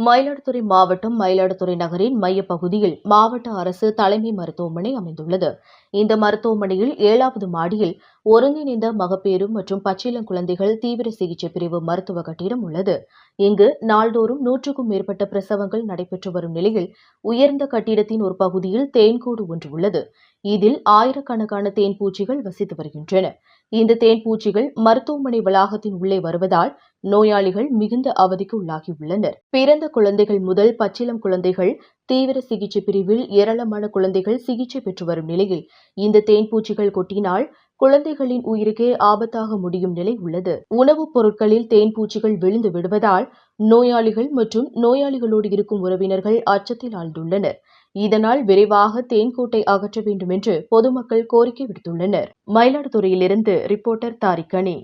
மயிலாடுதுறை மாவட்டம் மயிலாடுதுறை நகரின் மையப்பகுதியில் மாவட்ட அரசு தலைமை மருத்துவமனை அமைந்துள்ளது. இந்த மருத்துவமனையில் 7வது மாடியில் ஒருங்கிணைந்த மகப்பேறு மற்றும் பச்சிளங்குழந்தைகள் தீவிர சிகிச்சை பிரிவு மருத்துவ கட்டிடம் உள்ளது. இங்கு நாள்தோறும் 100க்கும் மேற்பட்ட பிரசவங்கள் நடைபெற்று வரும் நிலையில் உயர்ந்த கட்டிடத்தின் ஒரு பகுதியில் தேன்கூடு ஒன்று உள்ளது. இதில் ஆயிரக்கணக்கான தேன்பூச்சிகள் வசித்து வருகின்றன. இந்த தேன்பூச்சிகள் மருத்துவமனை வளாகத்தின் உள்ளே வருவதால் நோயாளிகள் மிகுந்த அவதிக்கு உள்ளாகியுள்ளனர். பிறந்த குழந்தைகள் முதல் பச்சிளம் குழந்தைகள் தீவிர சிகிச்சை பிரிவில் ஏராளமான குழந்தைகள் சிகிச்சை பெற்று வரும் நிலையில் இந்த தேன்பூச்சிகள் கொட்டினால் குழந்தைகளின் உயிருக்கே ஆபத்தாக முடியும் நிலை உள்ளது. உணவுப் பொருட்களில் தேன்பூச்சிகள் விழுந்து விடுவதால் நோயாளிகள் மற்றும் நோயாளிகளோடு இருக்கும் உறவினர்கள் அச்சத்தில் ஆழ்ந்துள்ளனர். இதனால் விரைவாக தேன்கூட்டை அகற்ற வேண்டும் என்று பொதுமக்கள் கோரிக்கை விடுத்துள்ளனர். மயிலாடுதுறையிலிருந்து ரிப்போர்ட்டர் தாரிக் அனி.